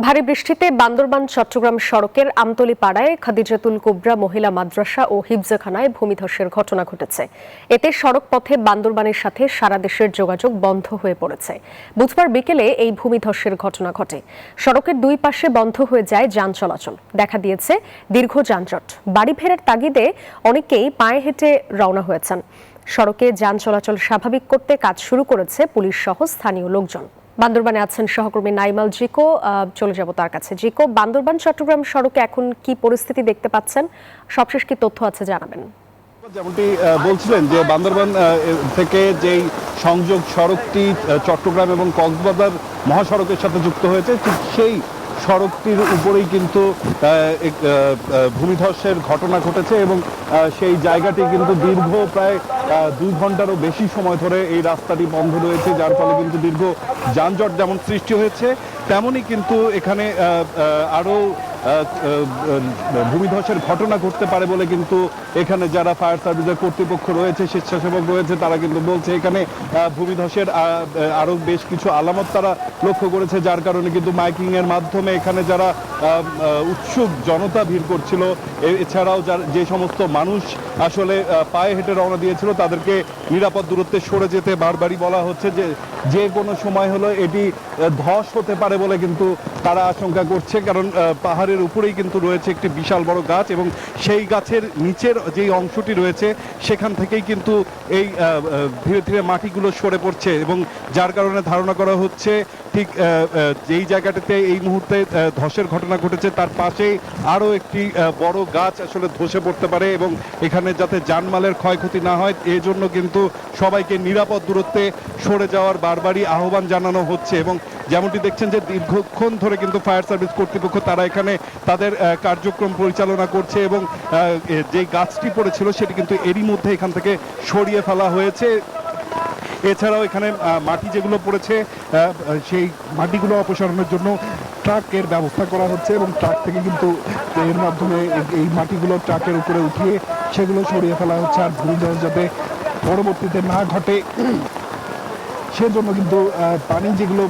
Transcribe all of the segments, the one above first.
ভারী বৃষ্টিতে বান্দরবান চট্টগ্রাম সড়কের আমতলী পাড়ায় খাদিজাতুল কুবরা মহিলা মাদ্রাসা ও হিফজখানায় ভূমিধসের ঘটনা ঘটেছে। এতে সড়ক পথে বান্দরবানের সাথে সারা দেশের যোগাযোগ বন্ধ হয়ে পড়েছে। বুধবার বিকেলে এই ভূমিধসের ঘটনা ঘটে। সড়কের দুই পাশে বন্ধ হয়ে যায় যান চলাচল, দেখা দিয়েছে দীর্ঘ যানজট। বাড়ি ফেরার তাগিদে অনেকেই পায়ে হেঁটে রওনা হয়েছেন। সড়কে যান চলাচল স্বাভাবিক করতে কাজ শুরু করেছে পুলিশ সহ স্থানীয় লোকজন। বান্দরবানে আছেন সহকর্মী নাইমাল জিকো, চলে যাব তার কাছে। জিকো, বান্দরবান চট্টগ্রাম সড়কে এখন কি পরিস্থিতি দেখতে পাচ্ছেন, সবশেষ কি তথ্য আছে জানাবেন। যেমনটি বলছিলেন যে বান্দরবান থেকে যেই সংযোগ সড়কটি চট্টগ্রাম এবং কক্সবাজার মহাসড়কের সাথে যুক্ত হয়েছে, ঠিক সেই সড়কটির উপরেই কিন্তু ভূমিধসের ঘটনা ঘটেছে এবং সেই জায়গাটি কিন্তু দীর্ঘ প্রায় 2 ঘন্টারও বেশি সময় ধরে এই রাস্তাটি বন্ধ রয়েছে, যার ফলে কিন্তু দীর্ঘ যানজট যেমন সৃষ্টি হয়েছে, তেমনই কিন্তু এখানে আরও ভূমিধসের ঘটনা ঘটতে পারে বলে কিন্তু এখানে যারা ফায়ার সার্ভিসের কর্তৃপক্ষ রয়েছে, স্বেচ্ছাসেবক রয়েছে, তারা কিন্তু বলছে এখানে ভূমিধসের আরও বেশ কিছু আলামত তারা লক্ষ্য করেছে, যার কারণে কিন্তু মাইকিং এর মাধ্যমে এখানে যারা উৎসুক জনতা ভিড় করছিল, এছাড়াও যে সমস্ত মানুষ আসলে পায়ে হেঁটে রওনা দিয়েছিল, তাদেরকে নিরাপদ দূরত্বে সরে যেতে বারবারই বলা হচ্ছে যে কোনো সময় হলো এটি ধস হতে পারে বলে কিন্তু তারা আশঙ্কা করছে। কারণ পাহাড়ের উপরেই কিন্তু রয়েছে একটি বিশাল বড় গাছ এবং সেই গাছের নিচের যেই অংশটি রয়েছে সেখান থেকেই কিন্তু এই ধীরে ধীরে মাটিগুলো সরে পড়ছে এবং যার কারণে ধারণা করা হচ্ছে ঠিক যেই জায়গাটাতে এই মুহূর্তে ধসের ঘটনা ঘটেছে তার পাশেই আরও একটি বড় গাছ আসলে ধসে পড়তে পারে এবং এখানে যাতে জানমালের ক্ষয়ক্ষতি না হয় এজন্য কিন্তু সবাইকে নিরাপদ দূরত্বে সরে যাওয়ার বারবারই আহ্বান জানানো হচ্ছে। এবং যেমনটি দেখছেন যে দীর্ঘক্ষণ ধরে কিন্তু ফায়ার সার্ভিস কর্তৃপক্ষ তারা এখানে তাদের কার্যক্রম পরিচালনা করছে এবং যে গাছটি পড়েছিল সেটি কিন্তু এরই মধ্যে এখান থেকে সরিয়ে ফেলা হয়েছে। এছাড়াও এখানে মাটি যেগুলো পড়েছে সেই মাটিগুলো অপসারণের জন্য ট্রাকের ব্যবস্থা করা হচ্ছে এবং ট্রাক থেকে কিন্তু এর মাধ্যমে এই মাটিগুলো ট্রাকের উপরে উঠিয়ে সেগুলো সরিয়ে ফেলা হচ্ছে, আর ভূমিধস যাতে পরবর্তীতে না ঘটে সেজন্য কিন্তু পানি যেগুলো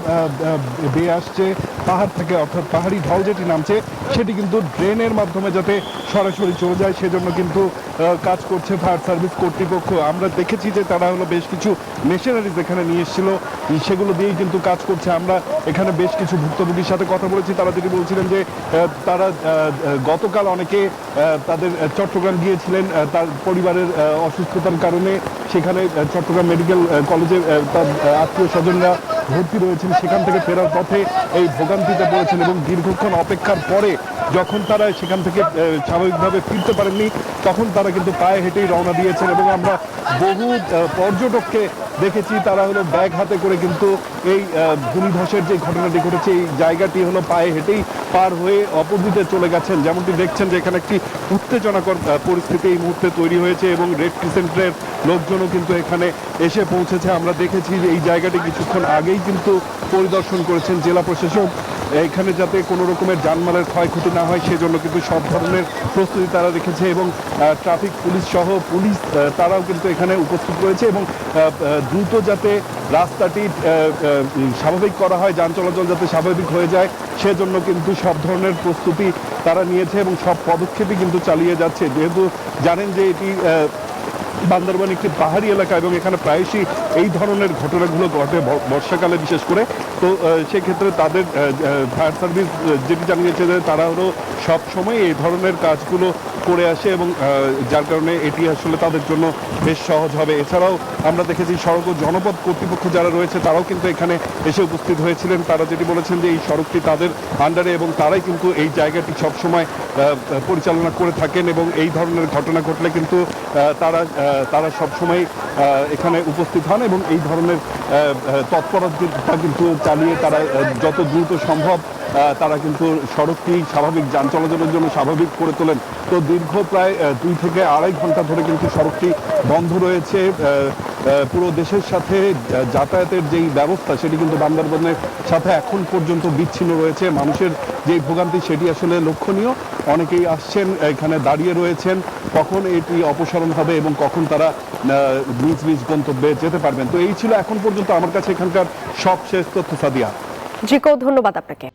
বেয়ে আসছে পাহাড় থেকে, অর্থাৎ পাহাড়ি ঢল যেটি নামছে সেটি কিন্তু ড্রেনের মাধ্যমে যাতে সরাসরি চলে যায় সেজন্য কিন্তু কাজ করছে ফায়ার সার্ভিস কর্তৃপক্ষ। আমরা দেখেছি যে তারা হলো বেশ কিছু মেশিনারিজ এখানে নিয়ে এসেছিল, সেগুলো দিয়েই কিন্তু কাজ করছে। আমরা এখানে বেশ কিছু ভুক্তভোগীর সাথে কথা বলেছি, তারা যেটি বলছিলেন যে তারা গতকাল অনেকে তাদের চট্টগ্রাম গিয়েছিলেন তার পরিবারের অসুস্থতার কারণে, সেখানে চট্টগ্রাম মেডিকেল কলেজে তার আত্মীয় স্বজনরা ভর্তি রয়েছেন, সেখান থেকে ফেরার পথে এই ভোগান্তিতে পড়েছেন এবং দীর্ঘক্ষণ অপেক্ষার পরে যখন তারা সেখান থেকে স্বাভাবিকভাবে ফিরতে পারেননি তখন তারা কিন্তু পায়ে হেঁটেই রওনা দিয়েছেন এবং আমরা বহু পর্যটককে দেখেছি তারা হলো ব্যাগ হাতে করে কিন্তু এই ভূমিধসের যে ঘটনাটি ঘটেছে এই জায়গাটি হলো পায়ে হেঁটেই পার হয়ে অপর দিকে চলে গেছেন। যেমনটি দেখছেন যে এখানে একটি উত্তেজনাকর পরিস্থিতি এই মুহূর্তে তৈরি হয়েছে এবং রেড ক্রিসেন্টের লোকজনও কিন্তু এখানে এসে পৌঁছেছে। আমরা দেখেছি যে এই জায়গাটি কিছুক্ষণ আগেই কিন্তু পরিদর্শন করেছেন জেলা প্রশাসক, এখানে যাতে কোনো রকমের জানমালের ক্ষয়ক্ষতি না হয় সেজন্য কিন্তু সব ধরনের প্রস্তুতি তারা রেখেছে এবং ট্রাফিক পুলিশ সহ পুলিশ তারাও কিন্তু এখানে উপস্থিত রয়েছে এবং দ্রুত যাতে রাস্তাটি স্বাভাবিক করা হয়, যান চলাচল যাতে স্বাভাবিক হয়ে যায় সেজন্য কিন্তু সব ধরনের প্রস্তুতি তারা নিয়েছে এবং সব পদক্ষেপই কিন্তু চালিয়ে যাচ্ছে। যেহেতু জানেন যে এটি বান্দরবান একটি পাহাড়ি এলাকা এবং এখানে প্রায়শই এই ধরনের ঘটনাগুলো ঘটে বর্ষাকালে বিশেষ করে, তো সেক্ষেত্রে তাদের ফায়ার সার্ভিস যেটি জানিয়েছে যে তারা হলো সবসময় এই ধরনের কাজগুলো করে আসে এবং যার কারণে এটি আসলে তাদের জন্য বেশ সহজ হবে। এছাড়াও আমরা দেখেছি সড়ক ও জনপদ কর্তৃপক্ষ যারা রয়েছে তারাও কিন্তু এখানে এসে উপস্থিত হয়েছিলেন, তারা যেটি বলেছেন যে এই সড়কটি তাদের আন্ডারে এবং তারাই কিন্তু এই জায়গাটি সবসময় পরিচালনা করে থাকেন এবং এই ধরনের ঘটনা ঘটলে কিন্তু তারা সবসময় এখানে উপস্থিত হন এবং এই ধরনের তৎপরতা কিন্তু চালিয়ে তারা যত দ্রুত সম্ভব তারা কিন্তু সড়কটি স্বাভাবিক যান চলাচলের জন্য স্বাভাবিক করে তোলেন। তো দীর্ঘ প্রায় 2 থেকে আড়াই ঘন্টা ধরে কিন্তু সড়কটি বন্ধ রয়েছে। পুরো দেশের সাথে যাতায়াতের যেই ব্যবস্থা সেটি কিন্তু বান্দরবানের সাথে এখন পর্যন্ত বিচ্ছিন্ন রয়েছে। মানুষের যেই ভোগান্তি সেটি আসলে লক্ষণীয়, অনেকেই আসছেন এখানে দাঁড়িয়ে রয়েছেন কখন এটি অপসারণ হবে এবং কখন তারা নিজ নিজ গন্তব্যে যেতে পারবেন। তো এই ছিল এখন পর্যন্ত আমার কাছে এখানকার সবশেষ তথ্য। সাদিয়া, জিকো, ধন্যবাদ আপনাকে।